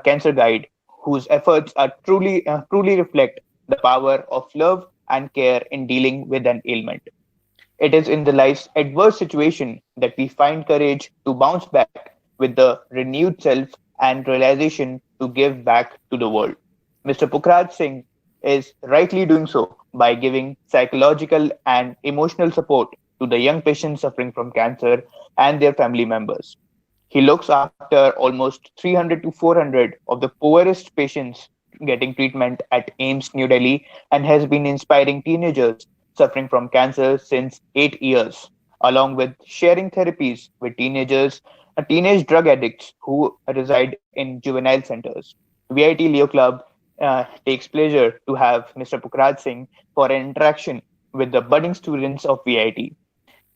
cancer guide whose efforts are truly reflect the power of love and care in dealing with an ailment. It is in the life's adverse situation that we find courage to bounce back with the renewed self and realization to give back to the world. Mr. Pukhraj Singh is rightly doing so by giving psychological and emotional support to the young patients suffering from cancer and their family members. He looks after almost 300 to 400 of the poorest patients getting treatment at AIMS New Delhi and has been inspiring teenagers suffering from cancer since 8 years, along with sharing therapies with teenage drug addicts who reside in juvenile centers. VIT Leo Club takes pleasure to have Mr. Pukhraj Singh for an interaction with the budding students of VIT.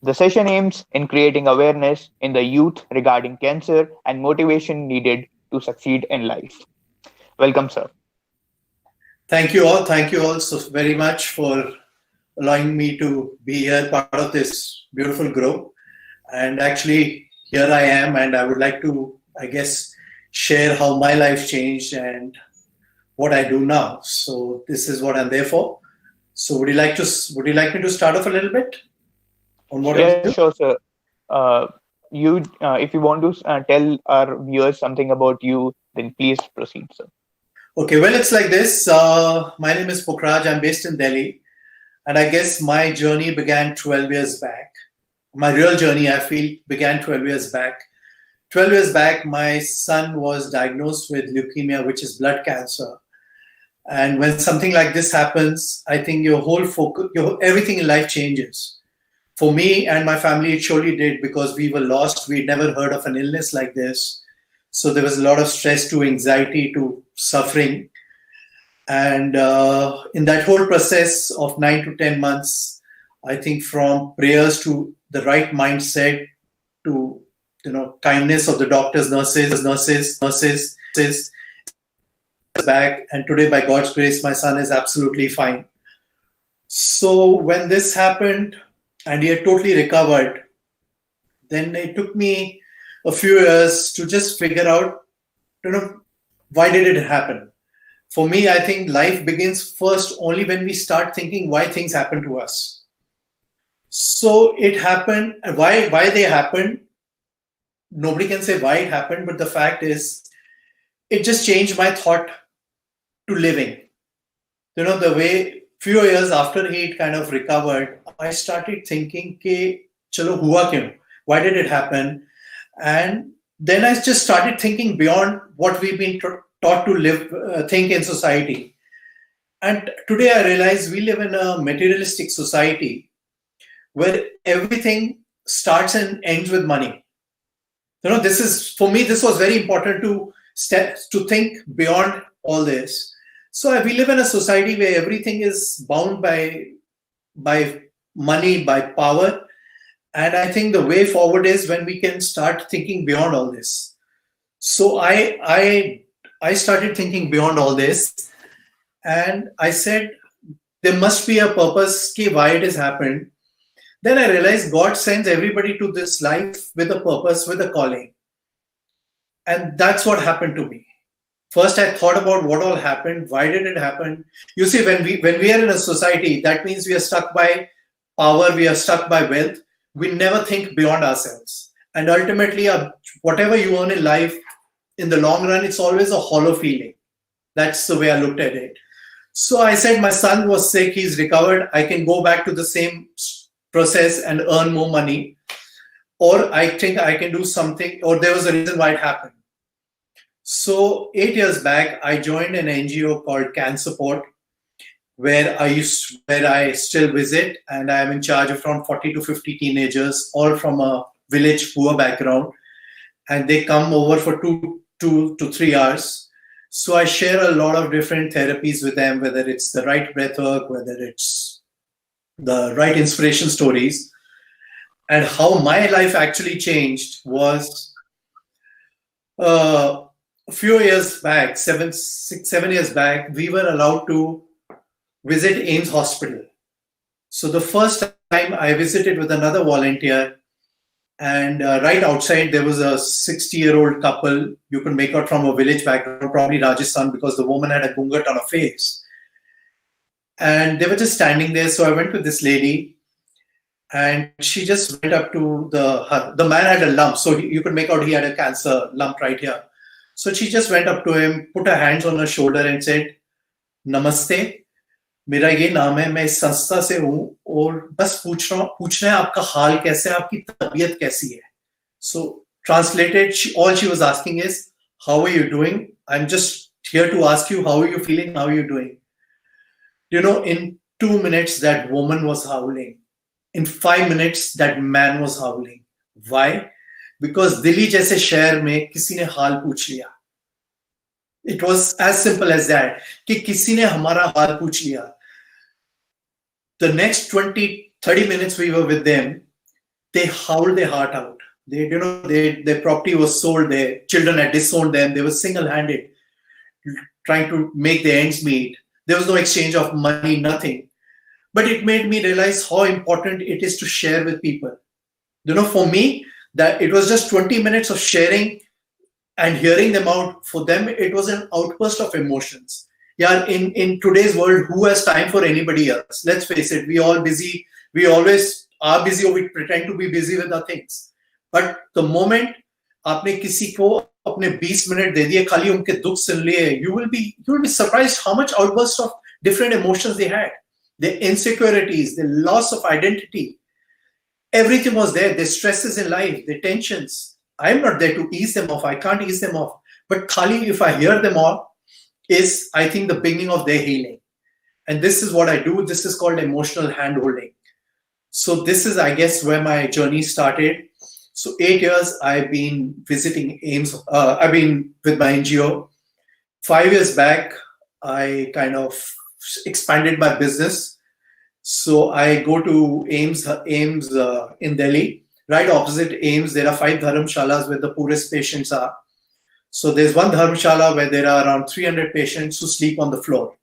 The session aims in creating awareness in the youth regarding cancer and motivation needed to succeed in life. Welcome, sir. Thank you all. Thank you all so very much for allowing me to be here, part of this beautiful group. And actually, here I am, and I would like to, I guess, share how my life changed and what I do now. So this is what I'm there for. So would you like me to start off a little bit on what I do? Sure, sir. If you want to tell our viewers something about you, then please proceed, sir. Okay, well, it's like this. My name is Pukhraj. I'm based in Delhi. And I guess my journey began 12 years back. My real journey, I feel, began 12 years back. 12 years back, my son was diagnosed with leukemia, which is blood cancer. And when something like this happens, I think your whole focus, everything in life changes. For me and my family, it surely did, because we were lost. We'd never heard of an illness like this. So there was a lot of stress to anxiety to suffering. And in that whole process of 9 to 10 months, I think from prayers to the right mindset to kindness of the doctors, nurses, back. And today, by God's grace, my son is absolutely fine. So when this happened and he had totally recovered, then it took me a few years to just figure out, why did it happen? For me, I think life begins first only when we start thinking why things happen to us. So it happened. Why they happened? Nobody can say why it happened, but the fact is, it just changed my thought to living. The way few years after he kind of recovered, I started thinking, chalo hua kyun? Why did it happen? And then I just started thinking beyond what we've been taught to think in society. And today I realize we live in a materialistic society where everything starts and ends with money. For me, this was very important to think beyond all this. So we live in a society where everything is bound by money, by power. And I think the way forward is when we can start thinking beyond all this. So I started thinking beyond all this, and I said, there must be a purpose why it has happened. Then I realized God sends everybody to this life with a purpose, with a calling. And that's what happened to me. First, I thought about what all happened. Why did it happen? You see, when we are in a society, that means we are stuck by power, we are stuck by wealth. We never think beyond ourselves. And ultimately, whatever you earn in life, in the long run, it's always a hollow feeling. That's the way I looked at it. So I said, my son was sick, he's recovered. I can go back to the same process and earn more money. Or I think I can do something, or there was a reason why it happened. So 8 years back, I joined an NGO called Can Support, where I still visit, and I am in charge of around 40 to 50 teenagers, all from a village poor background. And they come over for 2 to 3 hours. So I share a lot of different therapies with them, whether it's the right breathwork, whether it's the right inspiration stories. And how my life actually changed was a few years back, 7 years back, we were allowed to visit AIMS Hospital. So the first time I visited with another volunteer, And right outside, there was a 60-year-old couple. You could make out from a village background, probably Rajasthan, because the woman had a gungat on her face. And they were just standing there. So I went to this lady, and she just went up to the man had a lump. So you could make out he had a cancer lump right here. So she just went up to him, put her hands on her shoulder, and said, "Namaste. मेरा ये नाम है, मैं इस संस्था से हूँ और बस पूछना है आपका हाल कैसे है, आपकी तबीयत कैसी है." So translated, all she was asking is, "How are you doing? I'm just here to ask you, how are you feeling? How are you doing?" In 2 minutes, that woman was howling. In 5 minutes, that man was howling. Why? Because Delhi जैसे शहर में किसी ने हाल पूछ लिया. It was as simple as that. कि किसी ने हमारा हाल पूछ लिया. The next 20-30 minutes we were with them, they howled their heart out. Their property was sold, their children had disowned them, they were single-handed trying to make their ends meet. There was no exchange of money, nothing. But it made me realize how important it is to share with people. For me, that it was just 20 minutes of sharing and hearing them out. For them, it was an outburst of emotions. Yeah, in today's world, who has time for anybody else? Let's face it, we all busy. We always are busy, or we pretend to be busy with our things. But the moment आपने किसी को अपने 20 minute दे दिए, खाली उनके दुख सुन लिए, you will be surprised how much outburst of different emotions they had. Their insecurities, their loss of identity, everything was there. Their stresses in life, their tensions. I'm not there to ease them off. I can't ease them off. But khali, if I hear them all, is, I think, the beginning of their healing. And this is what I do. This is called emotional handholding. So this is, I guess, where my journey started. So 8 years I've been visiting AIMS. I've been with my NGO. 5 years back, I kind of expanded my business. So I go to AIMS in Delhi. Right opposite AIMS, there are 5 dharmshalas where the poorest patients are. So there's one dharmshala where there are around 300 patients who sleep on the floor.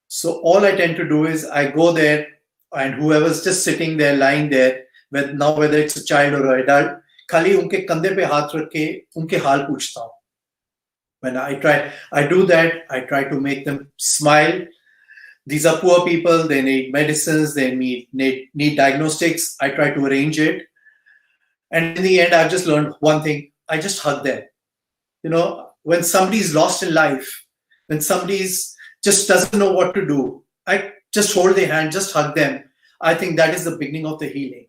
So all I tend to do is I go there, and whoever's just sitting there, lying there, whether it's a child or an adult, khali unke kandhe pe haath rakh ke unke haal puchta hu. When I do that, I try to make them smile. These are poor people, they need medicines, they need diagnostics. I try to arrange it. And in the end, I've just learned one thing. I just hug them. When somebody's lost in life, when somebody's just doesn't know what to do, I just hold their hand, just hug them. I think that is the beginning of the healing.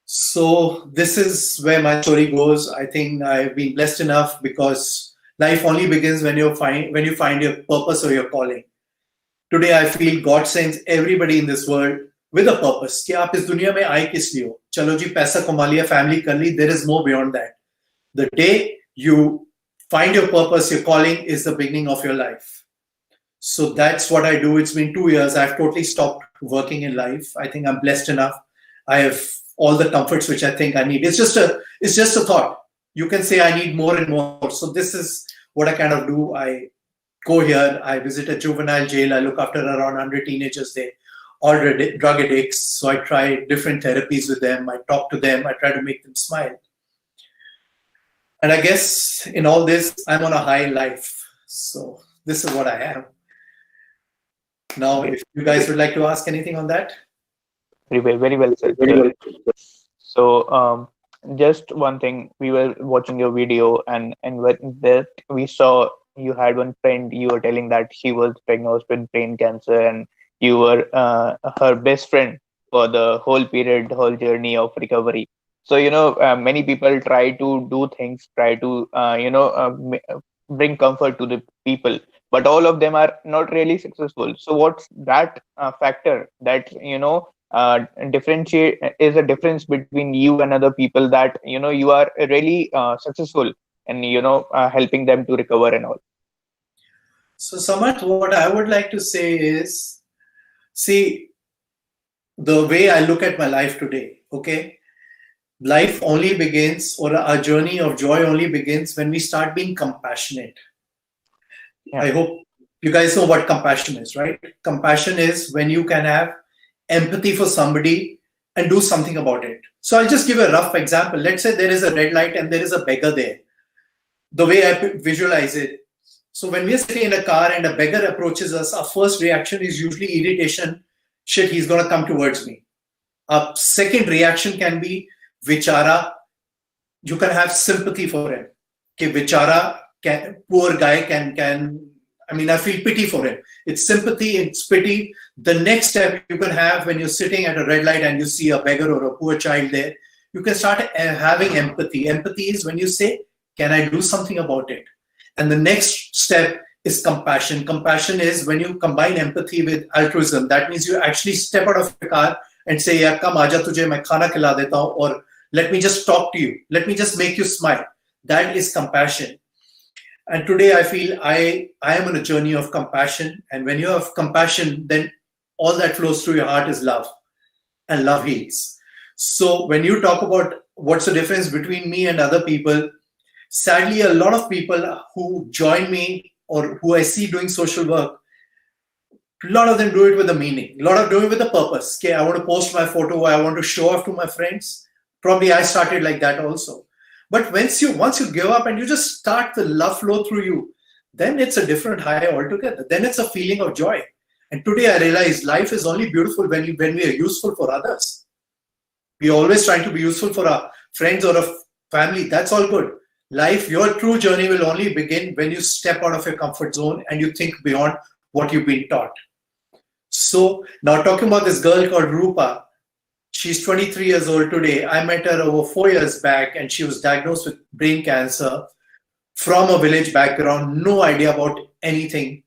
So this is where my story goes. I think I've been blessed enough, because life only begins when you find your purpose or your calling. Today I feel God sends everybody in this world with a purpose. कि आप इस दुनिया में आए किस लिए हो? चलो जी पैसा कमा लिया, family कर ली. There is more beyond that. The day you find your purpose, your calling is the beginning of your life. So that's what I do. It's been 2 years. I've totally stopped working in life. I think I'm blessed enough. I have all the comforts which I think I need. It's just a thought. You can say I need more and more. So this is what I kind of do. I go here. I visit a juvenile jail. I look after around 100 teenagers there, all drug addicts. So I try different therapies with them. I talk to them. I try to make them smile. And I guess in all this, I'm on a high life. So this is what I am. Now, if you guys would like to ask anything on that. Very well said. So, just one thing, we were watching your video, and with that we saw you had one friend. You were telling that she was diagnosed with brain cancer, and you were her best friend for the whole period, whole journey of recovery. So many people try to do things, try to bring comfort to the people, but all of them are not really successful. So what's that factor that differentiate is a difference between you and other people, that you are really successful and helping them to recover and all? So Samarth, what I would like to say is, see, the way I look at my life today, okay, life only begins, or our journey of joy only begins, when we start being compassionate. Yeah. I hope you guys know what compassion is, right? Compassion is when you can have empathy for somebody and do something about it. So I'll just give a rough example. Let's say there is a red light and there is a beggar there. The way I visualize it. So when we are sitting in a car and a beggar approaches us, our first reaction is usually irritation. Shit, he's going to come towards me. Our second reaction can be vichara. You can have sympathy for him. Okay, vichara, poor guy I feel pity for him. It's sympathy, it's pity. The next step you can have when you're sitting at a red light and you see a beggar or a poor child there, you can start having empathy. Empathy is when you say, can I do something about it? And the next step is compassion. Compassion is when you combine empathy with altruism. That means you actually step out of your car and say, yeah, come aaja tujhe main khana khila deta hu, or let me just talk to you. Let me just make you smile. That is compassion. And today I feel I am on a journey of compassion. And when you have compassion, then all that flows through your heart is love. And love heals. So when you talk about what's the difference between me and other people, sadly, a lot of people who join me or who I see doing social work, a lot of them do it with a meaning. A lot of do it with a purpose. Okay, I want to post my photo. I want to show off to my friends. Probably I started like that also. But once you give up and you just start the love flow through you, then it's a different high altogether. Then it's a feeling of joy. And today I realize life is only beautiful when we are useful for others. We're always trying to be useful for our friends or a family. That's all good. Life, your true journey will only begin when you step out of your comfort zone and you think beyond what you've been taught. So now talking about this girl called Rupa, she's 23 years old today. I met her over 4 years back and she was diagnosed with brain cancer from a village background, no idea about anything,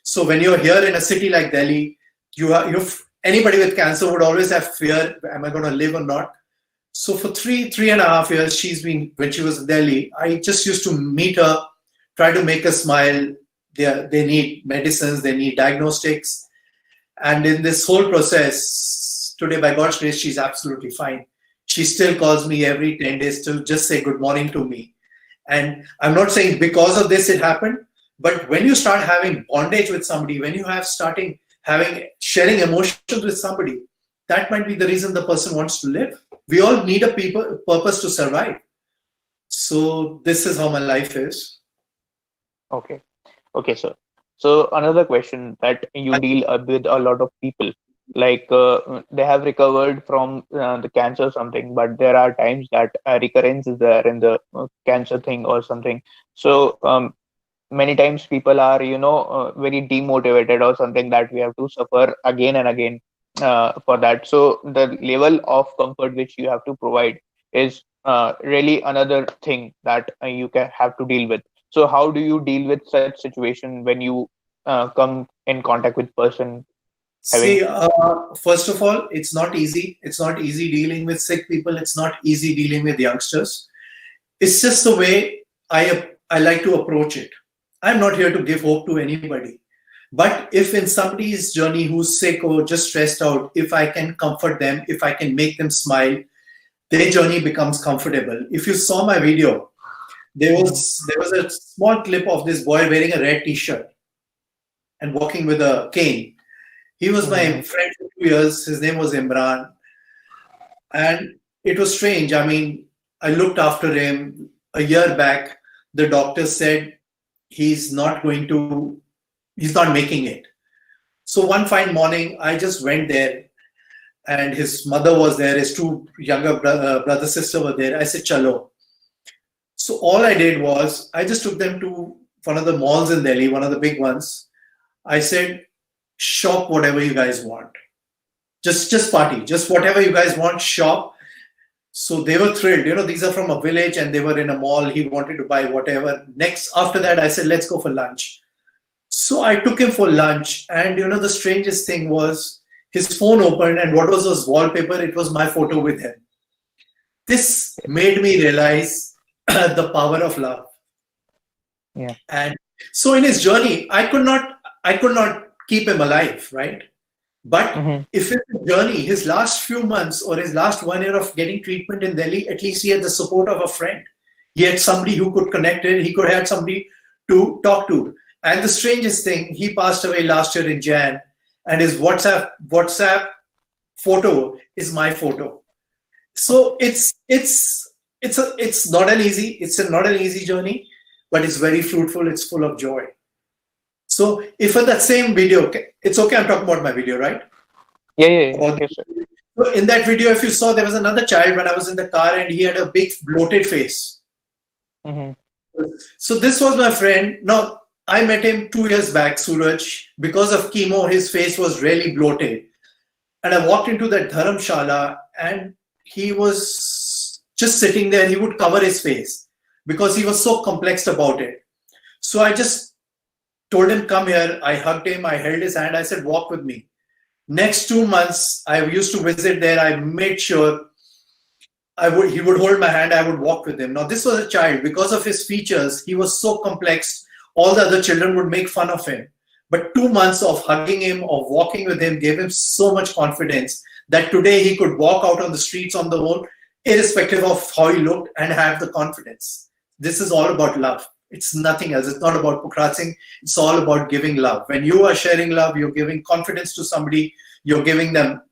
So when you're here in a city like Delhi, anybody with cancer would always have fear, am I going to live or not? So for three and a half years, when she was in Delhi, I just used to meet her, try to make her smile. They need medicines, they need diagnostics. And in this whole process, today, by God's grace, she's absolutely fine. She still calls me every 10 days to just say good morning to me. And I'm not saying because of this it happened, but when you start having bondage with somebody, when you sharing emotions with somebody, that might be the reason the person wants to live. We all need a purpose to survive. So this is how my life is. Okay, sir. So another question, that you deal with a lot of people, like they have recovered from the cancer or something, but there are times that recurrence is there in the cancer thing or something. So many times people are, very demotivated or something, that we have to suffer again and again for that. So the level of comfort which you have to provide is really another thing that you can have to deal with. So how do you deal with such situation when you come in contact with person having? See, first of all, it's not easy. It's not easy dealing with sick people. It's not easy dealing with youngsters. It's just the way I like to approach it. I'm not here to give hope to anybody. But if in somebody's journey who's sick or just stressed out, if I can comfort them, if I can make them smile, their journey becomes comfortable. If you saw my video, there was a small clip of this boy wearing a red t-shirt and walking with a cane. He was my friend for 2 years. His name was Imran. And it was strange. I mean, I looked after him. A year back, the doctor said he's not making it. So one fine morning, I just went there and his mother was there. His two younger brother, sister were there. I said, chalo. So all I did was, I just took them to one of the malls in Delhi, one of the big ones. I said, shop whatever you guys want. Just party. Just whatever you guys want, shop. So they were thrilled. These are from a village and they were in a mall. He wanted to buy whatever. After that, I said, let's go for lunch. So I took him for lunch. And, the strangest thing was his phone opened and what was his wallpaper? It was my photo with him. This made me realize the power of love. Yeah. And so in his journey, I could not keep him alive, right? But if in his journey, his last few months or his last 1 year of getting treatment in Delhi, at least he had the support of a friend. He had somebody who could connect it. He could have somebody to talk to. And the strangest thing, he passed away last year in Jan, and his WhatsApp photo is my photo. So it's not an easy, not an easy journey, but it's very fruitful. It's full of joy. So if in that same video, okay, it's okay, I'm talking about my video, right? Yeah, yeah, yeah. About Yes, sir. so in that video, if you saw, there was another child when I was in the car, and he had a big bloated face. Mm-hmm. So this was my friend. Now I met him 2 years back, Suraj. Because of chemo, his face was really bloated. And I walked into that dharamshala, and he was just sitting there. He would cover his face because he was so complexed about it. So I just told him, come here. I hugged him. I held his hand. I said, walk with me. Next 2 months, I used to visit there. I made sure he would hold my hand. I would walk with him. Now, this was a child. Because of his features, he was so complex. All the other children would make fun of him. But 2 months of hugging him, of walking with him, gave him so much confidence that today he could walk out on the streets on the own, irrespective of how he looked, and have the confidence. This is all about love. It's nothing else. It's not about Pukhraj Singh. It's all about giving love. When you are sharing love, you're giving confidence to somebody. You're giving them,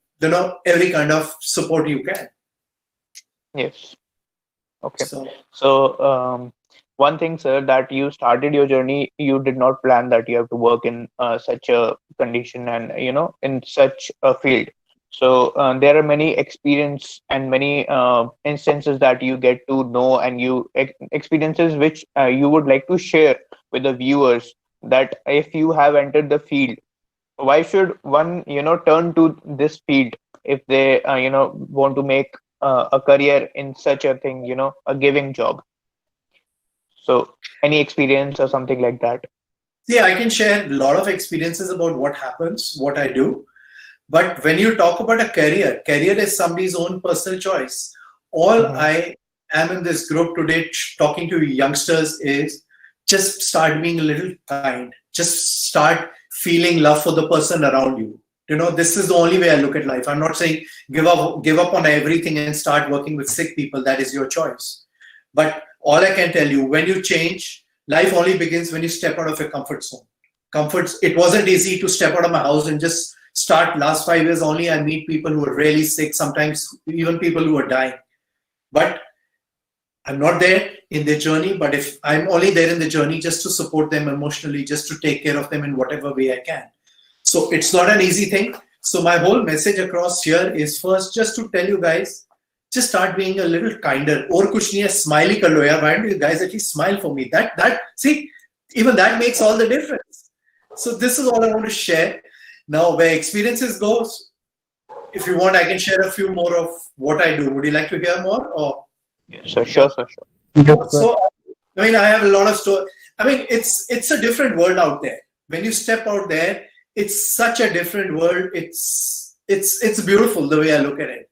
every kind of support you can. Yes. Okay. So So, one thing, sir, that you started your journey, you did not plan that you have to work in such a condition and, in such a field. So, there are many experience and many instances that you get to know, and experiences which you would like to share with the viewers, that if you have entered the field, why should one, turn to this field if they, want to make a career in such a thing, a giving job. So, any experience or something like that? yeah, I can share a lot of experiences about what happens, what I do. But when you talk about a career is somebody's own personal choice. All Mm-hmm. I am in this group today talking to youngsters is just start being a little kind. Just start feeling love for the person around you. This is the only way I look at life. I'm not saying give up on everything and start working with sick people. That is your choice. But all I can tell you, when you change, life only begins when you step out of your comfort zone. It wasn't easy to step out of my house and just start. Last 5 years only, I meet people who are really sick, sometimes even people who are dying. But I'm not there in their journey, but if I'm only there in the journey just to support them emotionally, just to take care of them in whatever way I can. So it's not an easy thing. So my whole message across here is first just to tell you guys, just start being a little kinder. Or kuch nahi hai, smiley kar lo yaar. Why don't you guys at least smile for me? See, even that makes all the difference. So this is all I want to share. Now, where experiences goes, if you want, I can share a few more of what I do. Would you like to hear more? Or Yes, sir. Sure, sir. Sure. Yes, sir. so, I have a lot of stories. It's a different world out there. When you step out there, it's such a different world. It's beautiful the way I look at it.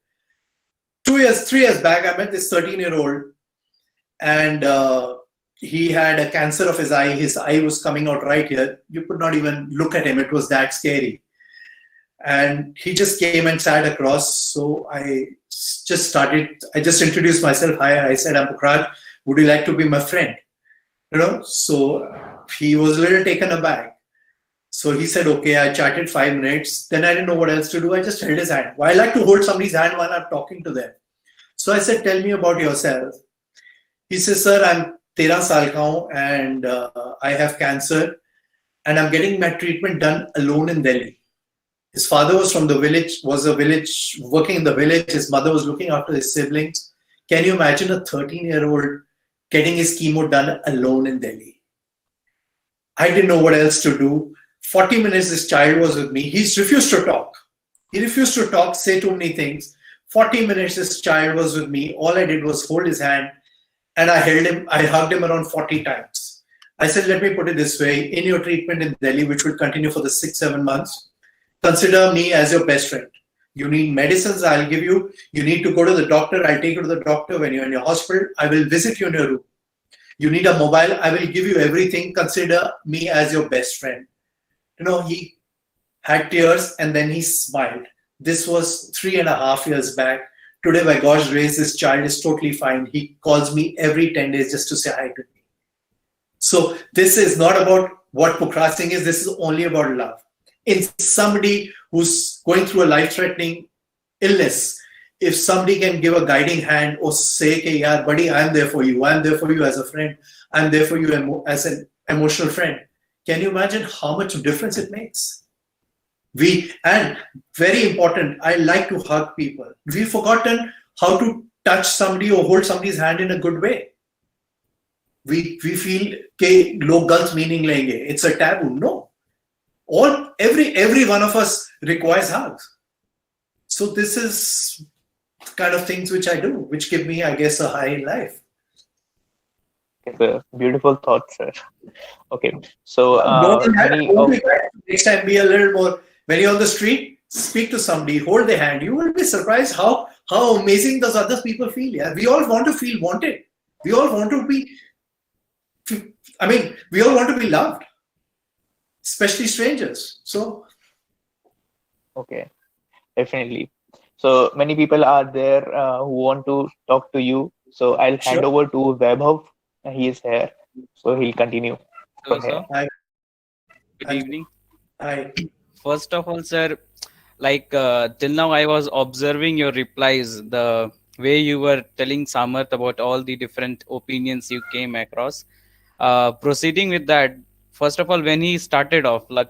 3 years back, I met this 13-year-old, and he had a cancer of his eye. His eye was coming out right here. You could not even look at him. It was that scary. And he just came and sat across. So I just introduced myself. Hi, I said, I'm Pukhraj. Would you like to be my friend? So he was a little taken aback. So he said, okay. I chatted 5 minutes. Then I didn't know what else to do. I just held his hand. I like to hold somebody's hand while I'm talking to them. So I said, tell me about yourself. He says, sir, I'm 13 saal ka hu, and I have cancer, and I'm getting my treatment done alone in Delhi. His father was from the village, working in the village. His mother was looking after his siblings. Can you imagine a 13-year-old getting his chemo done alone in Delhi? I didn't know what else to do. 40 minutes this child was with me. He's refused to talk. He refused to talk, say too many things. 40 minutes this child was with me. All I did was hold his hand, and I hugged him around 40 times. I said, let me put it this way. In your treatment in Delhi, which will continue for the 6-7 months, consider me as your best friend. You need medicines, I'll give you. You need to go to the doctor, I'll take you to the doctor. When you're in your hospital, I will visit you in your room. You need a mobile, I will give you everything. Consider me as your best friend. He had tears, and then he smiled. This was 3.5 years back. Today, by God's grace, this child is totally fine. He calls me every 10 days just to say hi to me. So this is not about what Pukhraj Singh is. This is only about love. In somebody who's going through a life-threatening illness, if somebody can give a guiding hand or say, "Hey, yaar, buddy, I'm there for you. I'm there for you as a friend. I'm there for you as an emotional friend." Can you imagine how much difference it makes? And very important, I like to hug people. We've forgotten how to touch somebody or hold somebody's hand in a good way. We feel कि लोग गलत meaning लेंगे. It's a taboo. No. Every one of us requires hugs. So this is kind of things which I do, which give me, I guess, a high in life. It's a beautiful thought, sir. Okay, so Don't be bad. Next time, be a little more. When you're on the street, speak to somebody, hold their hand. You will be surprised how amazing those other people feel. Yeah, we all want to feel wanted. We all want to be. I mean, we all want to be loved, especially strangers. So, okay, definitely. So many people are there who want to talk to you. So I'll hand sure. over to Vaibhav. He is here, so he'll continue Hello, from here. sir. Hi. Good evening. Hi. First of all, sir, like till now, I was observing your replies, the way you were telling Samarth about all the different opinions you came across. Proceeding with that, first of all, when he started off, like,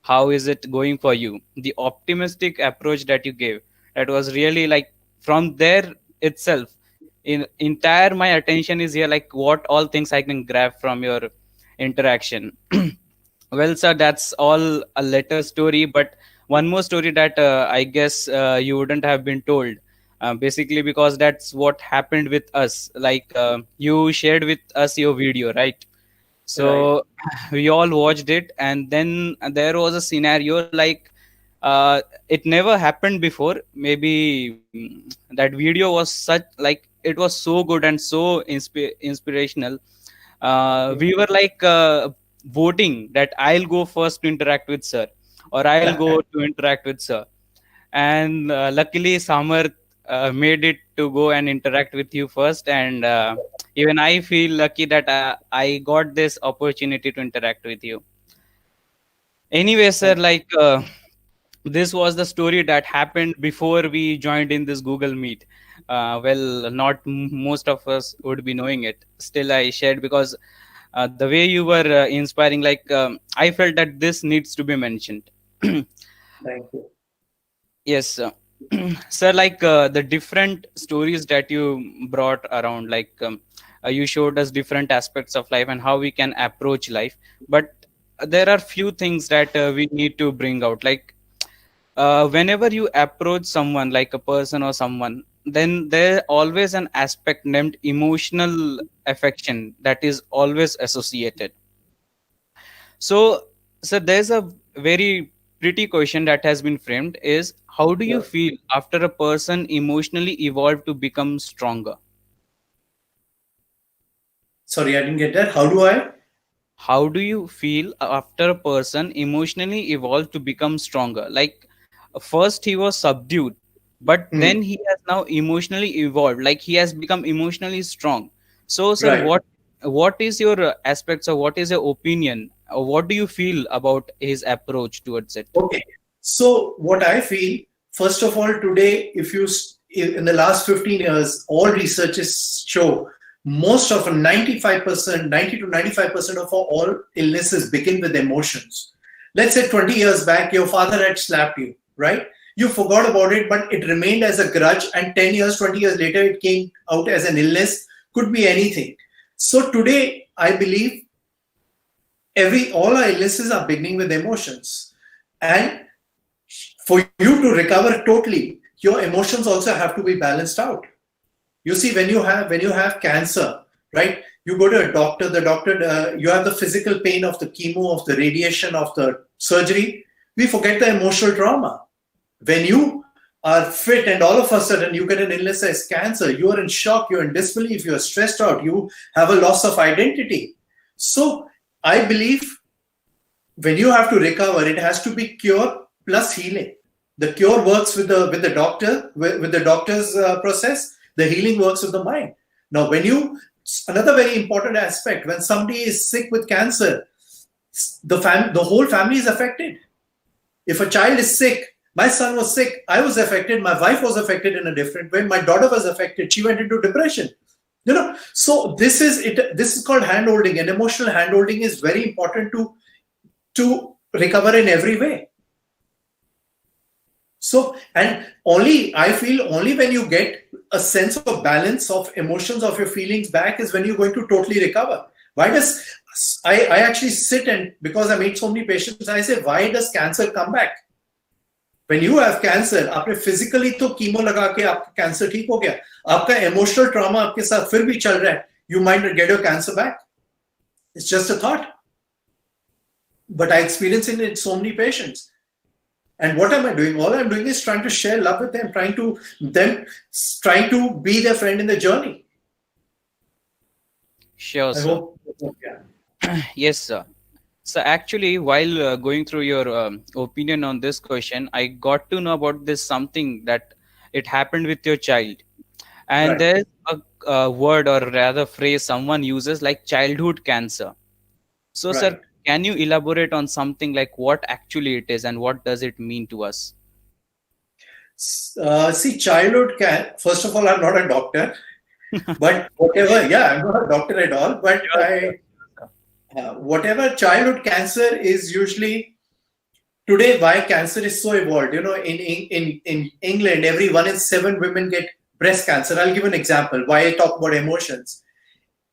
how is it going for you? The optimistic approach that you gave, that was really like from there itself. In entire my attention is here, like what all things I can grab from your interaction. Well, sir, that's all a letter story, but one more story that I guess you wouldn't have been told. Basically, because that's what happened with us. Like you shared with us your video, right? Right. So we all watched it, and then there was a scenario like it never happened before. Maybe that video was such like it was so good and so inspirational. We were like voting that I'll go first to interact with sir, or I'll go to interact with sir. And luckily, Samar made it to go and interact with you first. And even I feel lucky that I got this opportunity to interact with you. Anyway, sir, like this was the story that happened before we joined in this Google Meet. Well, not most of us would be knowing it. Still, I shared because the way you were inspiring, like I felt that this needs to be mentioned. Thank you. Yes, sir. Like the different stories that you brought around, like you showed us different aspects of life and how we can approach life. But there are few things that we need to bring out. Like whenever you approach someone, like a person or someone, then there always an aspect named emotional affection that is always associated. So, so there's a very pretty question that has been framed is how do you Yeah. feel after a person emotionally evolved to become stronger? Sorry, I didn't get that. How do I? How do you feel after a person emotionally evolved to become stronger? Like first he was subdued, but Hmm. then he has now emotionally evolved, like he has become emotionally strong. So sir, Right. what is your aspects or what is your opinion or what do you feel about his approach towards it? Okay. So what I feel, first of all, today, if you in the last 15 years, all researches show most of 95%, 90 to 95% of all illnesses begin with emotions. Let's say 20 years back, your father had slapped you, right? You forgot about it, but it remained as a grudge, and 10 years, 20 years later, it came out as an illness, could be anything. So today, I believe all our illnesses are beginning with emotions. And for you to recover totally, your emotions also have to be balanced out. You see, when you have cancer, right? You go to a doctor. The doctor, you have the physical pain of the chemo, of the radiation, of the surgery. We forget the emotional trauma. When you are fit and all of a sudden you get an illness as cancer, you are in shock, you're in disbelief, you're stressed out, you have a loss of identity. So I believe when you have to recover, it has to be cure plus healing. The cure works with the doctor, with the doctor's process. The healing works with the mind. Now, another very important aspect, when somebody is sick with cancer, the whole family is affected. If a child is sick, My son was sick. I was affected. My wife was affected in a different way. My daughter was affected. She went into depression. So this is it. This is called handholding, and emotional handholding is very important to recover in every way. So, and I feel only when you get a sense of balance of emotions of your feelings back is when you're going to totally recover. Why does I actually sit, and because I meet so many patients, I say, why does cancer come back? When you have cancer, आपने physically तो chemo लगा के आपका cancer ठीक हो गया, आपका emotional trauma आपके साथ फिर भी चल रहा है, you might get your cancer back. It's just a thought. But I experience it in so many patients. And what am I doing? All I'm doing is trying to share love with them, trying to be their friend in the journey. Sure, I sir. hope, yeah. Yes, sir. So actually, while going through your opinion on this question, I got to know about this something that it happened with your child, and Right. there's a word or rather phrase someone uses like childhood cancer. So, Right. sir, can you elaborate on something like what actually it is and what does it mean to us? See, childhood can, first of all, I'm not a doctor, but whatever, yeah, I'm not a doctor at all, but whatever childhood cancer is usually today, why cancer is so evolved. In England, every 1 in 7 women get breast cancer. I'll give an example why I talk about emotions.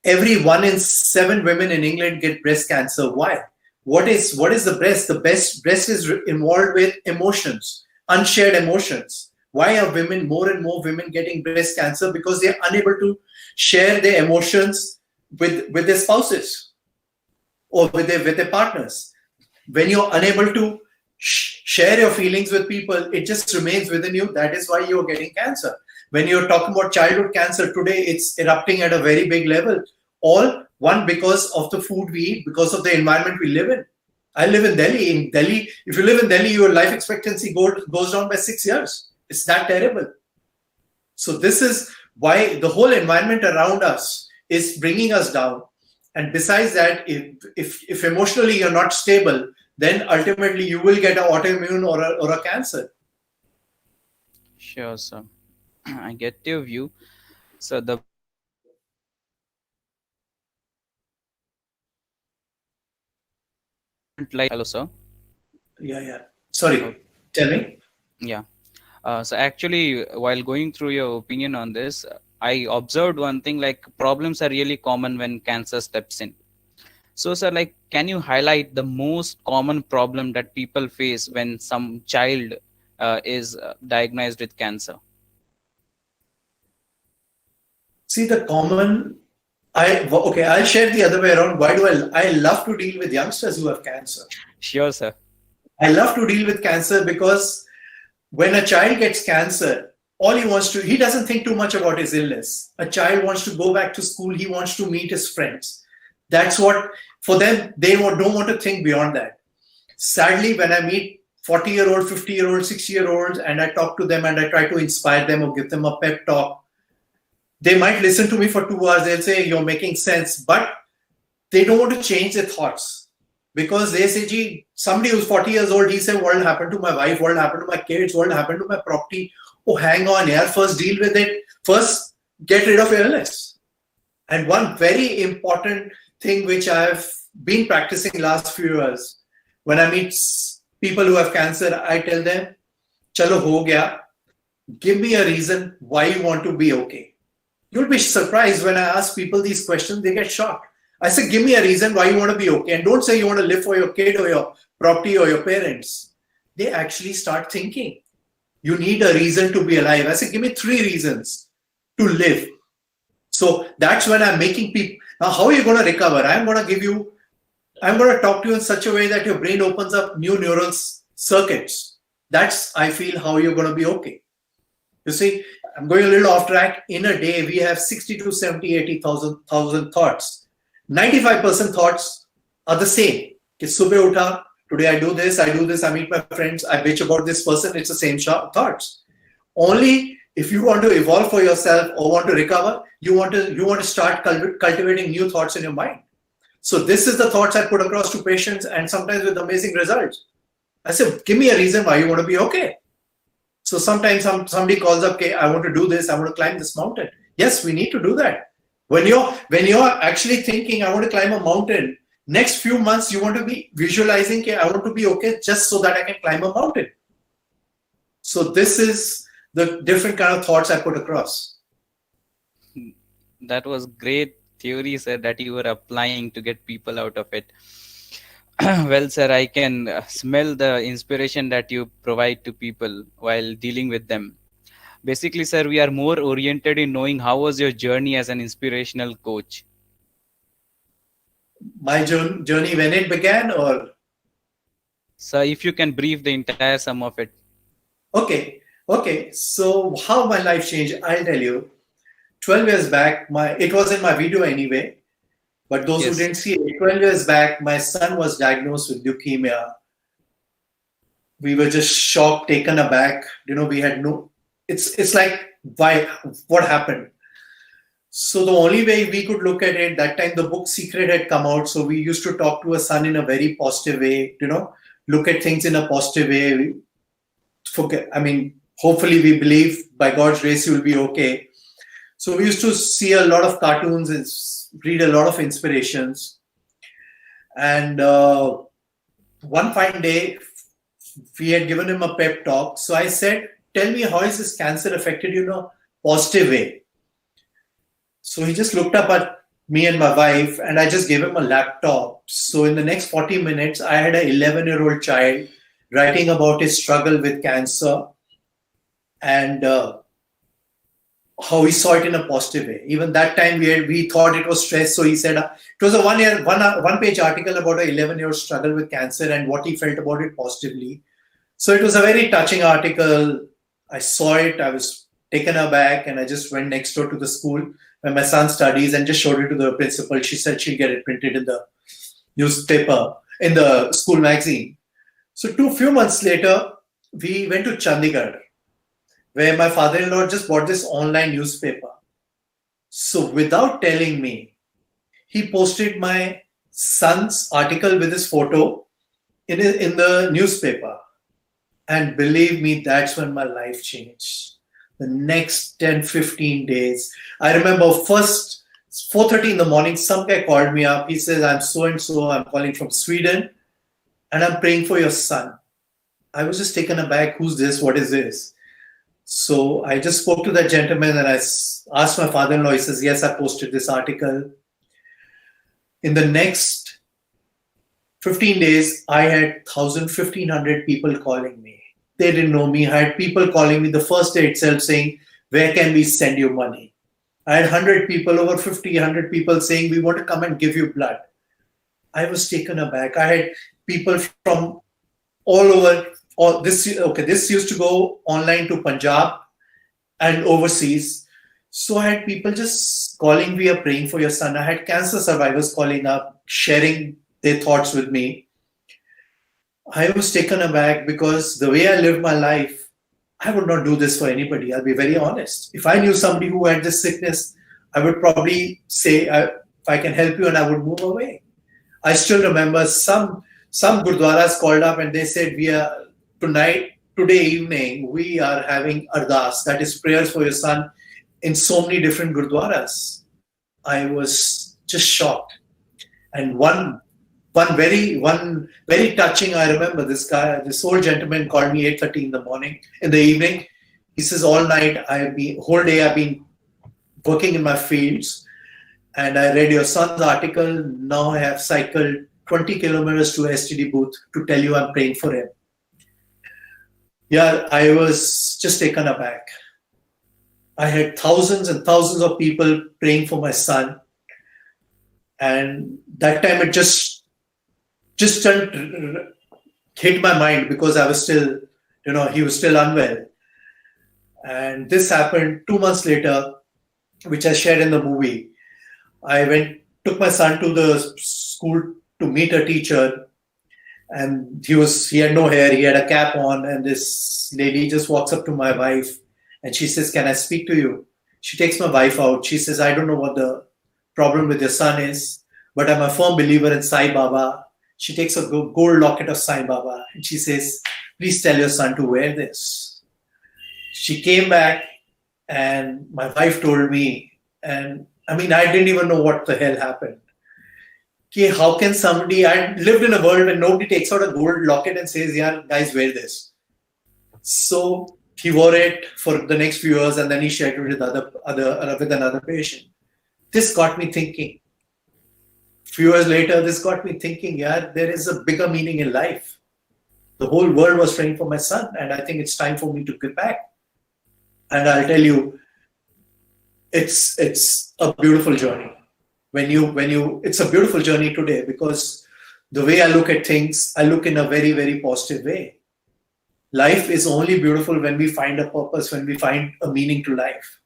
Every 1 in 7 women in England get breast cancer. Why? What is the breast? The breast is involved with emotions, unshared emotions. Why are more and more women getting breast cancer? Because they are unable to share their emotions with their spouses or with their partners. When you're unable to share your feelings with people, it just remains within you. That is why you're getting cancer. When you're talking about childhood cancer today, it's erupting at a very big level. All one because of the food we eat, because of the environment we live in. I live in Delhi. In Delhi, if you live in Delhi, your life expectancy goes down by 6 years. It's that terrible. So this is why the whole environment around us is bringing us down. And besides that, if emotionally you're not stable, then ultimately you will get an autoimmune or a cancer. Sure, sir. I get your view. So the like hello, sir. Yeah. Sorry, tell me. Yeah. So actually, while going through your opinion on this, I observed one thing like problems are really common when cancer steps in. So, sir, like, can you highlight the most common problem that people face when some child is diagnosed with cancer? See the common. I'll share the other way around. Why do I love to deal with youngsters who have cancer? Sure, sir. I love to deal with cancer because when a child gets cancer, he doesn't think too much about his illness. A child wants to go back to school. He wants to meet his friends. That's what, for them, they don't want to think beyond that. Sadly, when I meet 40-year-old, 50-year-old, 60-year-olds, and I talk to them and I try to inspire them or give them a pep talk, they might listen to me for 2 hours. They'll say, you're making sense, but they don't want to change their thoughts because they say, gee, somebody who's 40 years old, he said, what will happen to my wife? What will happen to my kids? What will happen to my property? Oh, hang on, yeah. First deal with it. First, get rid of your illness. And one very important thing which I've been practicing last few years, when I meet people who have cancer, I tell them, chalo ho gaya. Give me a reason why you want to be okay. You'll be surprised when I ask people these questions, they get shocked. I say, give me a reason why you want to be okay. And don't say you want to live for your kid or your property or your parents. They actually start thinking. You need a reason to be alive. I say, give me 3 reasons to live. So that's when I'm making people. Now, how are you going to recover? I'm going to talk to you in such a way that your brain opens up new neural circuits. That's, I feel, how you're going to be okay. You see, I'm going a little off track. In a day, we have 60 to 70, 80,000 thoughts. 95% thoughts are the same. Subah utha, today I do this, I meet my friends, I bitch about this person, it's the same thoughts. Only if you want to evolve for yourself or want to recover, you want to start cultivating new thoughts in your mind. So this is the thoughts I put across to patients and sometimes with amazing results. I say, give me a reason why you want to be okay. So sometimes somebody calls up, okay, I want to do this, I want to climb this mountain. Yes, we need to do that. When you're actually thinking, I want to climb a mountain, next few months you want to be visualizing, okay, I want to be okay just so that I can climb a mountain. So this is the different kind of thoughts I put across. That was great theory, sir, that you were applying to get people out of it. Well, sir, I can smell the inspiration that you provide to people while dealing with them. Basically, sir, we are more oriented in knowing how was your journey as an inspirational coach. My journey when it began, or So, if you can brief the entire sum of it. okay. So how my life changed, I'll tell you. 12 years back, it was in my video anyway. But those who Yes. didn't see it, 12 years back, my son was diagnosed with leukemia. We were just shocked, taken aback. We had it's like, why, what happened? So the only way we could look at it, that time the book Secret had come out. So we used to talk to a son in a very positive way, look at things in a positive way. Hopefully we believe by God's grace you will be okay. So we used to see a lot of cartoons and read a lot of inspirations. And one fine day, we had given him a pep talk. So I said, tell me, how is this cancer affected you in a positive way? So he just looked up at me and my wife, and I just gave him a laptop. So in the next 40 minutes, I had an 11-year-old child writing about his struggle with cancer and how he saw it in a positive way. Even that time we thought it was stress. So he said it was a one-page article about an 11-year-old struggle with cancer and what he felt about it positively. So it was a very touching article. I saw it, I was taken aback, and I just went next door to the school where my son studies and just showed it to the principal. She said she'll get it printed in the newspaper, in the school magazine. So few months later, we went to Chandigarh, where my father-in-law just bought this online newspaper. So without telling me, he posted my son's article with his photo in the newspaper. And believe me, that's when my life changed. The next 10, 15 days, I remember first 4:30 in the morning, some guy called me up. He says, I'm so-and-so, I'm calling from Sweden, and I'm praying for your son. I was just taken aback. Who's this? What is this? So I just spoke to that gentleman and I asked my father-in-law. He says, yes, I posted this article. In the next 15 days, I had 1,500 people calling me. They didn't know me. I had people calling me the first day itself saying, where can we send you money? I had 100 people, over 50, 100 people saying, we want to come and give you blood. I was taken aback. I had people from all over. This used to go online to Punjab and overseas. So I had people just calling, we are praying for your son. I had cancer survivors calling up, sharing their thoughts with me. I was taken aback because the way I live my life, I would not do this for anybody. I'll be very honest. If I knew somebody who had this sickness, I would probably say, if I can help you, and I would move away. I still remember some gurdwaras called up and they said, today evening, we are having ardas, that is prayers for your son, in so many different gurdwaras. I was just shocked. And one very touching, I remember this old gentleman called me 8:30 in the evening. He says, all night, whole day I've been working in my fields, and I read your son's article. Now I have cycled 20 kilometers to STD booth to tell you I'm praying for him. Yeah, I was just taken aback. I had thousands and thousands of people praying for my son. And that time it just hit my mind because I was still, he was still unwell. And this happened 2 months later, which I shared in the movie. I took my son to the school to meet a teacher, and he had no hair, he had a cap on, and this lady just walks up to my wife and she says, can I speak to you? She takes my wife out. She says, I don't know what the problem with your son is, but I'm a firm believer in Sai Baba. She takes a gold locket of Sai Baba and she says, please tell your son to wear this. She came back, and my wife told me, and I mean, I didn't even know what the hell happened. Okay, how can somebody? I lived in a world where nobody takes out a gold locket and says, "Yeah, guys, wear this." So he wore it for the next few years, and then he shared it with with another patient. This got me thinking. Few years later, this got me thinking. Yeah, there is a bigger meaning in life. The whole world was praying for my son, and I think it's time for me to give back. And I'll tell you, it's a beautiful journey. It's a beautiful journey today, because the way I look at things, I look in a very, very positive way. Life is only beautiful when we find a purpose, when we find a meaning to life.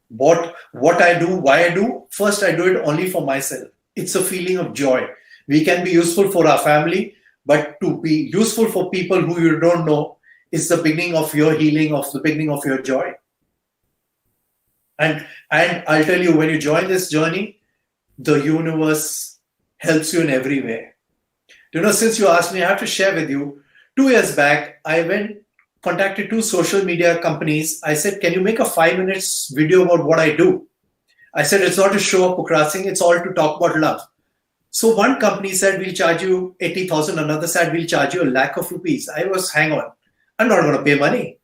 What I do, why I do, first I do it only for myself. It's a feeling of joy. We can be useful for our family, but to be useful for people who you don't know is the beginning of your healing, of the beginning of your joy. And I'll tell you, when you join this journey, the universe helps you in every way. Since you asked me, I have to share with you, 2 years back, I contacted 2 social media companies. I said, can you make a 5 minutes video about what I do? I said, it's not to show up Pukhraj Singh, it's all to talk about love. So one company said, we'll charge you 80,000. Another said, we'll charge you ₹1,00,000. I was, hang on, I'm not going to pay money.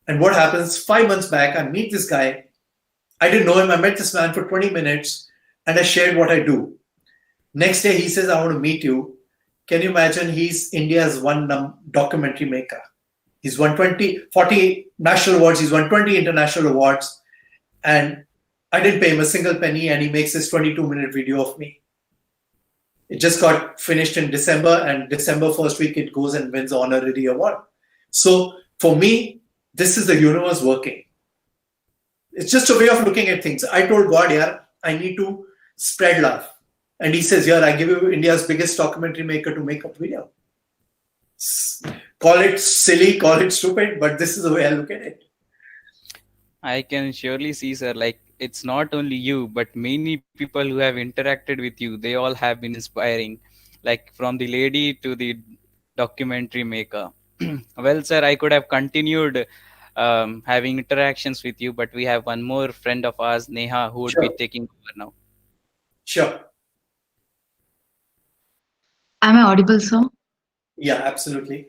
And what happens, 5 months back, I meet this guy. I didn't know him. I met this man for 20 minutes and I shared what I do. Next day, he says, I want to meet you. Can you imagine? He's India's one documentary maker. He's won 40 national awards. He's won 20 international awards. And I didn't pay him a single penny, and he makes this 22-minute video of me. It just got finished in December, and December first week, it goes and wins the honorary award. So for me, this is the universe working. It's just a way of looking at things. I told God, yeah, I need to spread love. And he says, yeah, I give you India's biggest documentary maker to make a video. Call it silly, call it stupid, but this is the way I look at it. I can surely see, sir, like it's not only you, but many people who have interacted with you, they all have been inspiring, like from the lady to the documentary maker. Well, sir, I could have continued having interactions with you, but we have one more friend of ours, Neha, who would be Sure. taking over now. Sure. Am I audible, sir? Yeah, absolutely.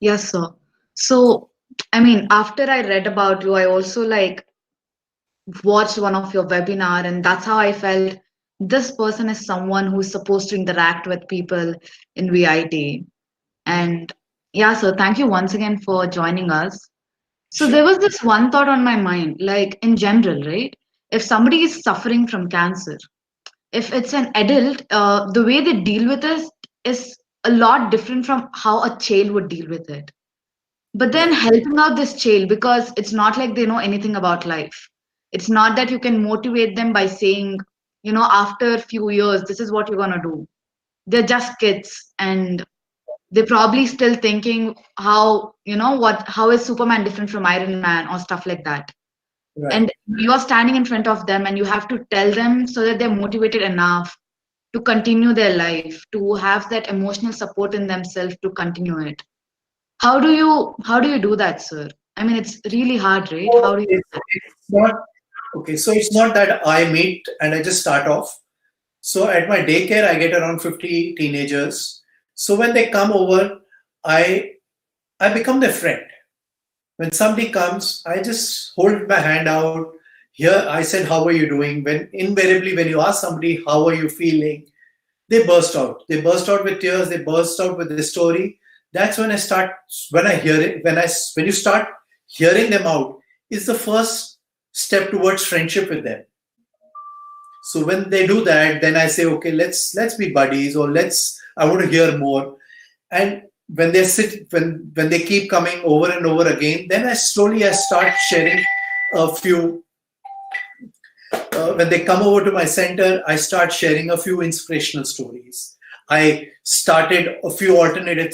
Yes, sir. So, I mean, after I read about you, I also watched one of your webinar, and that's how I felt this person is someone who's supposed to interact with people in VIT. And yeah, so thank you once again for joining us. So there was this one thought on my mind, like in general, right? If somebody is suffering from cancer, if it's an adult, the way they deal with it is a lot different from how a child would deal with it. But then helping out this child, because it's not like they know anything about life. It's not that you can motivate them by saying, after a few years, this is what you're going to do. They're just kids, and they're probably still thinking how is Superman different from Iron Man or stuff like that. Right. And you are standing in front of them and you have to tell them so that they're motivated enough to continue their life, to have that emotional support in themselves to continue it. How do you do that, sir? I mean, it's really hard, right? How do you do that? It's not okay. So it's not that I meet and I just start off. So at my daycare, I get around 50 teenagers. So when they come over, I become their friend. When somebody comes, I just hold my hand out. Here, I said, "How are you doing?" When invariably, when you ask somebody, "How are you feeling?" they burst out. They burst out with tears. They burst out with the story. That's when I start. When I hear it, when you start hearing them out, is the first step towards friendship with them. So when they do that, then I say, okay, let's be buddies, or I want to hear more. And when they keep coming over and over again, then I start sharing a few. When they come over to my center, I start sharing a few inspirational stories. I started a few alternative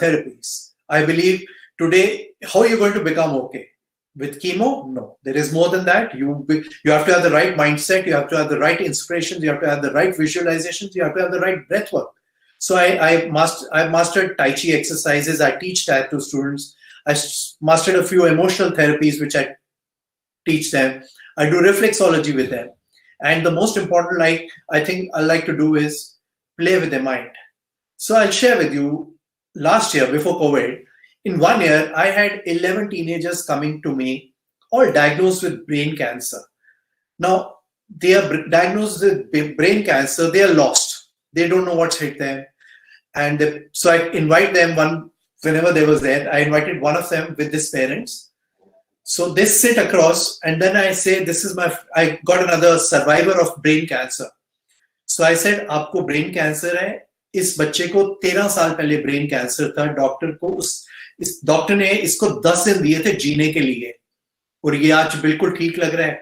therapies. I believe today, how are you going to become okay? With chemo? No. There is more than that. You have to have the right mindset. You have to have the right inspirations. You have to have the right visualizations. You have to have the right breath work. So I mastered Tai Chi exercises. I teach that to students. mastered a few emotional therapies, which I teach them. I do reflexology with them. And the most important, I think I like to do is play with their mind. So I'll share with you, last year before COVID, in 1 year, I had 11 teenagers coming to me, all diagnosed with brain cancer. Now, they are diagnosed with brain cancer, they are lost. They don't know what's hit them. And so I invite them whenever they was there, I invited one of them with his parents. So they sit across, and then I say, I got another survivor of brain cancer. So I said, आपको brain cancer है, इस बच्चे को 13 साल पहले brain cancer था, doctor को इस डॉक्टर ने इसको 10 दिन दिए थे जीने के लिए, और ये आज बिल्कुल ठीक लग रहा है.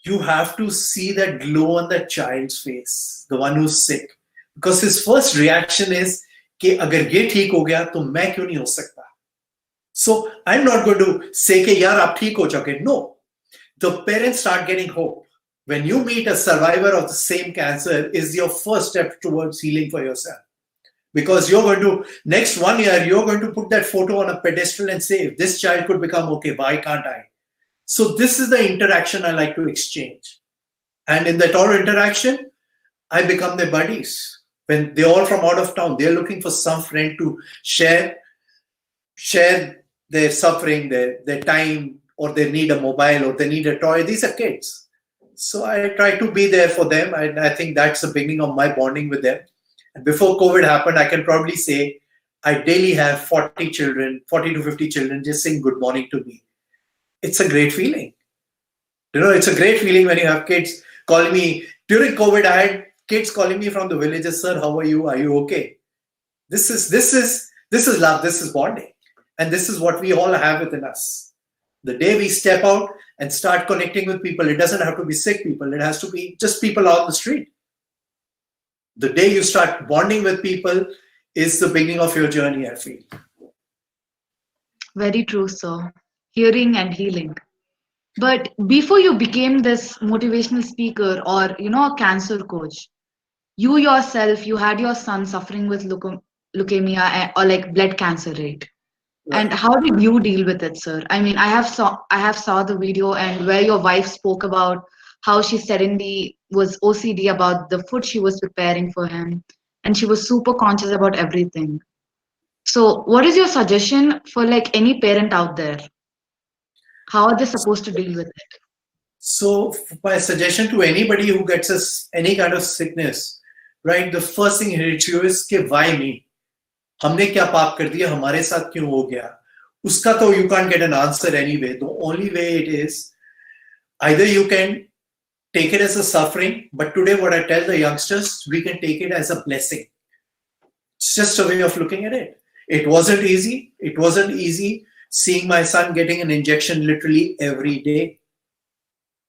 You have to see that glow on the child's face, the one who's sick, because his first reaction is कि अगर ये ठीक हो गया तो मैं क्यों नहीं हो सकता. So I'm not going to say कि यार आप ठीक हो जाओगे. No, the parents start getting hope. When you meet a survivor of the same cancer, is your first step towards healing for yourself. Because you're going to, next 1 year, you're going to put that photo on a pedestal and say, if this child could become okay, why can't I? So this is the interaction I like to exchange. And in that all interaction, I become their buddies. When they're all from out of town, they're looking for some friend to share their suffering, their time, or they need a mobile, or they need a toy. These are kids. So I try to be there for them. And I think that's the beginning of my bonding with them. And before COVID happened, I can probably say I daily have 40 to 50 children just saying good morning to me. It's a great feeling. It's a great feeling when you have kids calling me. During COVID, I had kids calling me from the villages, sir, how are you? Are you okay? This is love, this is bonding. And this is what we all have within us. The day we step out and start connecting with people, it doesn't have to be sick people. It has to be just people out on the street. The day you start bonding with people is the beginning of your journey, I feel. Very true, sir. Hearing and healing. But before you became this motivational speaker or, a cancer coach, you yourself, you had your son suffering with leukemia or like blood cancer, right? Right. And how did you deal with it, sir? I mean, I have saw the video and where your wife spoke about how she suddenly was OCD about the food she was preparing for him, and she was super conscious about everything. So, what is your suggestion for like any parent out there? How are they supposed to deal with it? So my suggestion to anybody who gets us any kind of sickness, right? The first thing hits you is कि why me? हमने क्या पाप कर दिया, हमारे साथ क्यों हो गया? उसका तो you can't get an answer anyway. The only way it is, either you can take it as a suffering, but today what I tell the youngsters, we can take it as a blessing. It's just a way of looking at it. It wasn't easy. It wasn't easy seeing my son getting an injection literally every day.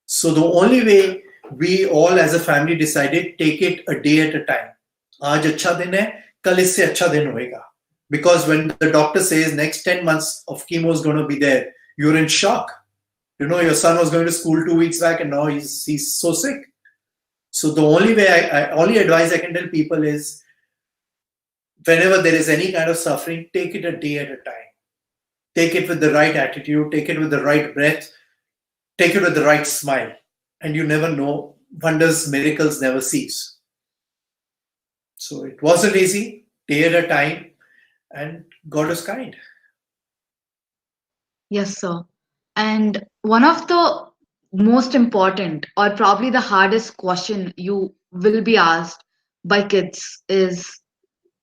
So the only way we all as a family decided, take it a day at a time. आज अच्छा दिन है, कल इससे अच्छा दिन होएगा. Because when the doctor says next 10 months of chemo is going to be there, you're in shock. Your son was going to school 2 weeks back and now he's so sick. So the only way only advice I can tell people is, whenever there is any kind of suffering, take it a day at a time. Take it with the right attitude, take it with the right breath, take it with the right smile. And you never know, wonders, miracles never cease. So it wasn't easy, day at a time, and God is kind. Yes, sir. And one of the most important or probably the hardest question you will be asked by kids is,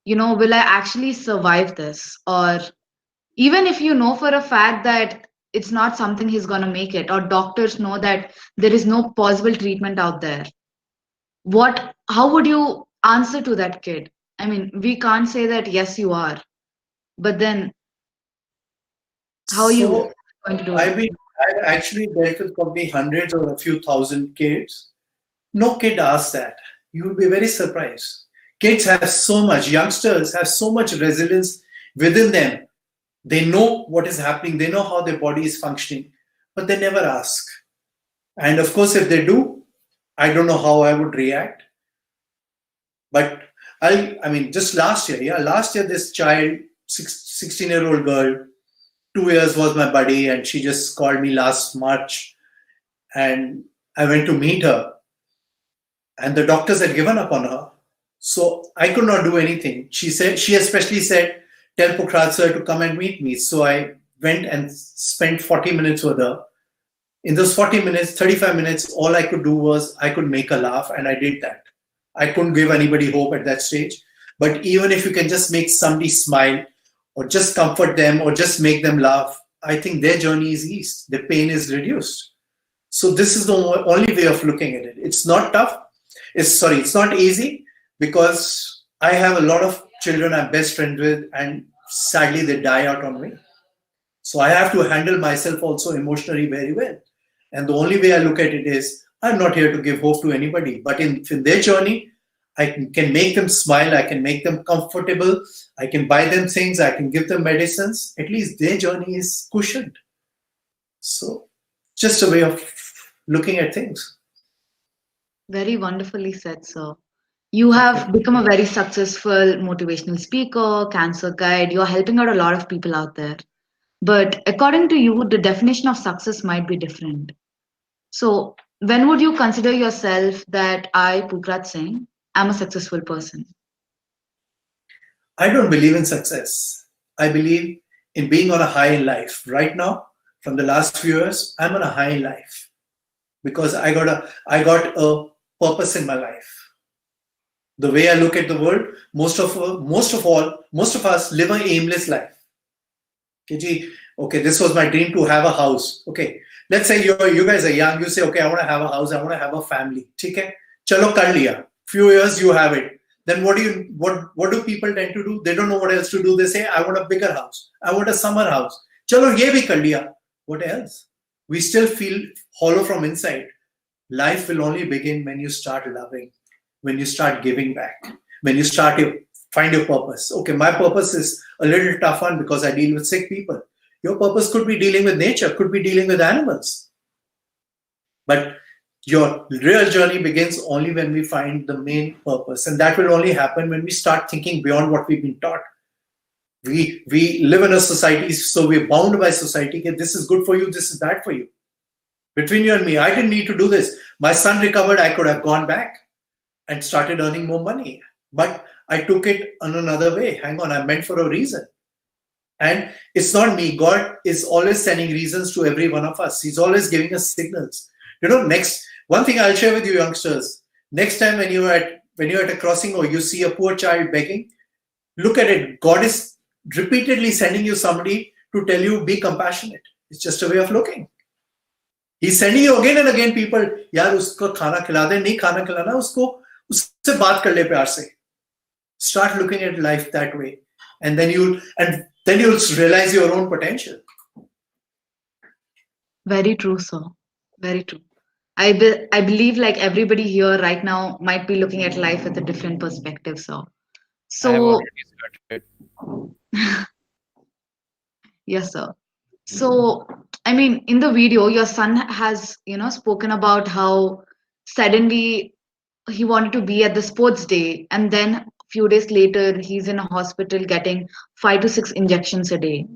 will I actually survive this? Or even if you know for a fact that it's not something he's going to make it, or doctors know that there is no possible treatment out there, how would you answer to that kid? I mean, we can't say that yes you are, but then how are you So going to do I've it? actually dealt with probably hundreds or a few thousand kids. No kid asks that. You will be very surprised. Kids have so much, youngsters have so much resilience within them. They know what is happening, they know how their body is functioning, but they never ask. And of course, if they do, I don't know how I would react. But just last year, this child, 16-year-old girl, 2 years was my buddy, and she just called me last March, and I went to meet her, and the doctors had given up on her. So I could not do anything. She especially said, tell Pukhraj sir to come and meet me. So I went and spent 40 minutes with her. In those 40 minutes, 35 minutes, all I could do was I could make her laugh, and I did that. I couldn't give anybody hope at that stage. But even if you can just make somebody smile, or just comfort them, or just make them laugh, I think their journey is eased. The pain is reduced. So this is the only way of looking at it. It's not tough. It's not easy, because I have a lot of children I'm best friends with, and sadly they die out on me. So I have to handle myself also emotionally very well. And the only way I look at it is, I'm not here to give hope to anybody, but in their journey, I can make them smile, I can make them comfortable, I can buy them things, I can give them medicines. At least their journey is cushioned. So just a way of looking at things. Very wonderfully said, sir. You have become a very successful motivational speaker, cancer guide. You're helping out a lot of people out there. But according to you, the definition of success might be different. So, when would you consider yourself that I, Pukhraj Singh, am a successful person? I don't believe in success. I believe in being on a high in life. Right now, from the last few years, I'm on a high in life because I got a purpose in my life. The way I look at the world, most of us live an aimless life. Okay, this was my dream to have a house. Okay, let's say you guys are young. You say, okay, I want to have a house. I want to have a family. Okay, chalo kar liya. Few years you have it. Then what do people tend to do? They don't know what else to do. They say, I want a bigger house. I want a summer house. Chalo ye bhi kar liya. What else? We still feel hollow from inside. Life will only begin when you start loving, when you start giving back, when you start find your purpose. Okay, my purpose is a little tough one because I deal with sick people. Your purpose could be dealing with nature, could be dealing with animals. But your real journey begins only when we find the main purpose. And that will only happen when we start thinking beyond what we've been taught. We live in a society, so we're bound by society. This is good for you, this is bad for you. Between you and me, I didn't need to do this. My son recovered, I could have gone back and started earning more money. But I took it on another way. Hang on, I'm meant for a reason. And it's not me. God is always sending reasons to every one of us. He's always giving us signals. One thing I'll share with you youngsters, next time when you're at a crossing or you see a poor child begging, look at it. God is repeatedly sending you somebody to tell you, be compassionate. It's just a way of looking. He's sending you again and again people, yaar usko khana khila de, nahi khana khilana, usse baat kar le pyar se. Start looking at life that way. And then you'll realize your own potential. Very true, sir. Very true. I believe like everybody here right now might be looking at life with a different perspective, sir. I have So, already started. yes, sir. So, I mean, in the video, your son has, spoken about how suddenly he wanted to be at the sports day, and then a few days later, he's in a hospital getting 5 to 6 injections a day.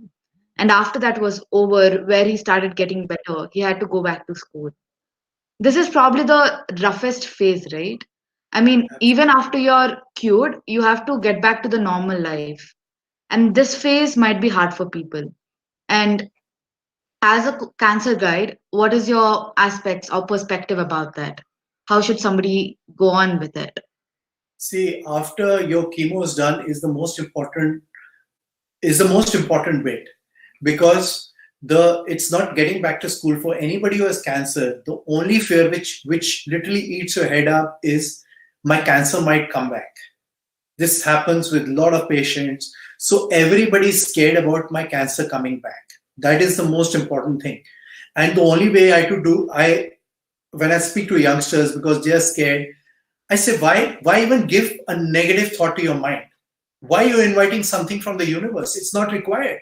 And after that was over, where he started getting better, he had to go back to school. This is probably the roughest phase, right? I mean, even after you're cured, you have to get back to the normal life. And this phase might be hard for people. And as a cancer guide, what is your aspects or perspective about that? How should somebody go on with it? See, after your chemo is done is the most important bit, because it's not getting back to school for anybody who has cancer. The only fear which literally eats your head up is my cancer might come back. This happens with a lot of patients. So everybody's scared about my cancer coming back. That is the most important thing. And the only way when I speak to youngsters, because they're scared, I say, why even give a negative thought to your mind? Why are you inviting something from the universe? It's not required.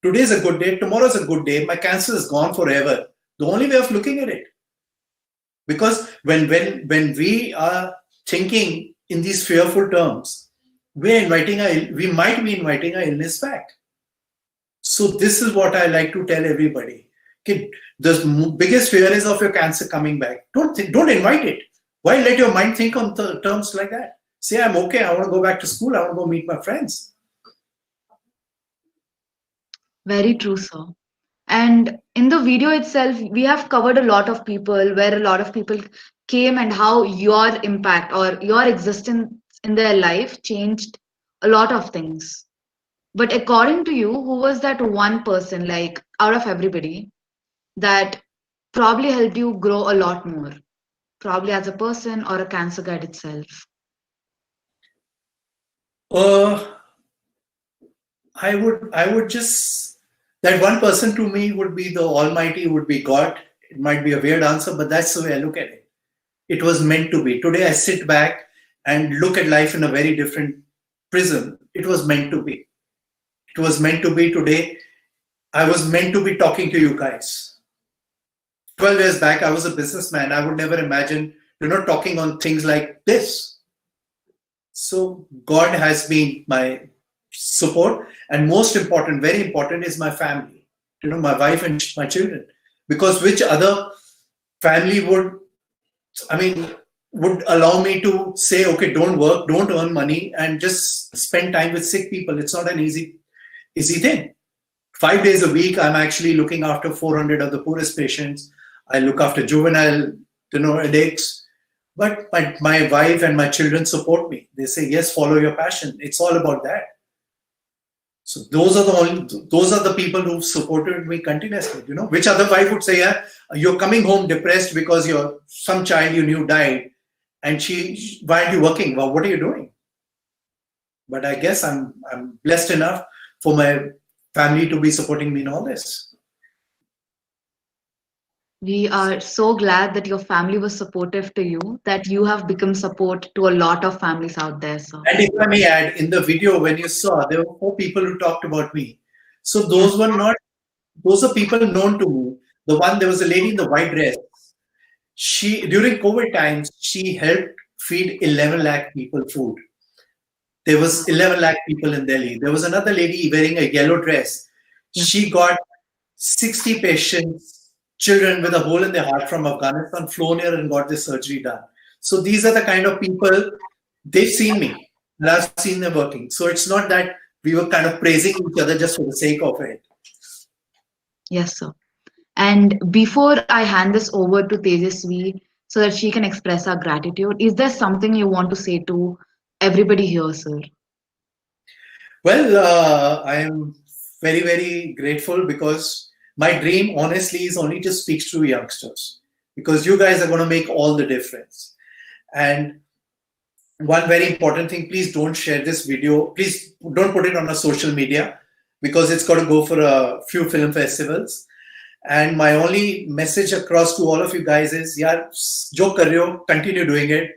Today's a good day, tomorrow's a good day, my cancer is gone forever. The only way of looking at it. Because when we are thinking in these fearful terms, we might be inviting our illness back. So this is what I like to tell everybody. Okay, the biggest fear is of your cancer coming back. Don't invite it. Why let your mind think on terms like that? Say, I'm okay. I want to go back to school. I want to go meet my friends. Very true, sir. And in the video itself, we have covered a lot of people, where a lot of people came and how your impact or your existence in their life changed a lot of things. But according to you, who was that one person, like out of everybody, that probably helped you grow a lot more, probably as a person or a cancer guide itself? I would just, that one person to me would be the Almighty, would be God. It might be a weird answer, but that's the way I look at it. It was meant to be. Today I sit back and look at life in a very different prism. It was meant to be. It was meant to be today. I was meant to be talking to you guys. 12 years back, I was a businessman. I would never imagine, talking on things like this. So God has been my support, and most important, very important, is my family. My wife and my children. Because which other family would allow me to say, okay, don't work, don't earn money, and just spend time with sick people? It's not an easy thing. 5 days a week, I'm actually looking after 400 of the poorest patients. I look after juvenile, addicts. But my wife and my children support me. They say, yes, follow your passion. It's all about that. So those are the people who supported me continuously. Which other wife would say, yeah, you're coming home depressed because some child you knew died, and why aren't you working? Well, what are you doing? But I guess I'm blessed enough for my family to be supporting me in all this. We are so glad that your family was supportive to you, that you have become support to a lot of families out there, sir. And if I may add, in the video, when you saw, there were 4 people who talked about me. So those are people known to me. There was a lady in the white dress. During COVID times, she helped feed 11 lakh people food. There was 11 lakh people in Delhi. There was another lady wearing a yellow dress. She got 60 patients, children with a hole in their heart from Afghanistan, flown here and got this surgery done. So these are the kind of people, they've seen me, and I've seen them working. So it's not that we were kind of praising each other just for the sake of it. Yes, sir. And before I hand this over to Tejasvi so that she can express our gratitude, is there something you want to say to everybody here, sir? Well, I am very, very grateful, because my dream, honestly, is only to speak to youngsters, because you guys are going to make all the difference. And one very important thing, please don't share this video. Please don't put it on a social media, because it's got to go for a few film festivals. And my only message across to all of you guys is, yaar, jo kar rahe ho, continue doing it.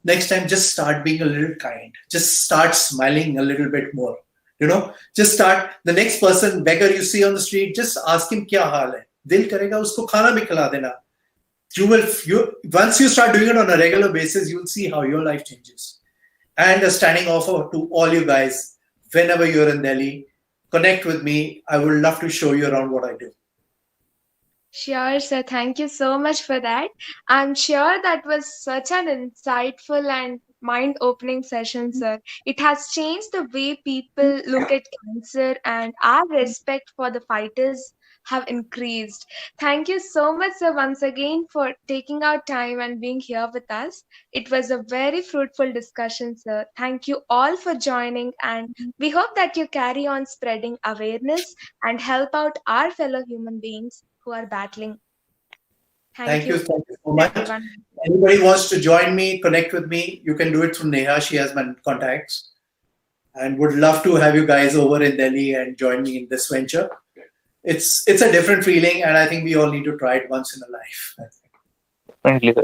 Next time, just start being a little kind. Just start smiling a little bit more. Just start. The next person, beggar you see on the street, just ask him kya haal hai. Dil karega, usko khana bhi khila dena. Once you start doing it on a regular basis, you'll see how your life changes. And a standing offer to all you guys, whenever you're in Delhi, connect with me. I would love to show you around what I do. Sure, sir. Thank you so much for that. I'm sure that was such an insightful and mind opening session, sir. It has changed the way people look at cancer, and our respect for the fighters have increased. Thank you so much, sir, once again for taking out time and being here with us. It was a very fruitful discussion, sir. Thank you all for joining, and we hope that you carry on spreading awareness and help out our fellow human beings who are battling. Thank you so much. Everyone. Anybody wants to join me, connect with me, you can do it through Neha. She has my contacts. And would love to have you guys over in Delhi and join me in this venture. It's a different feeling, and I think we all need to try it once in a life. Definitely.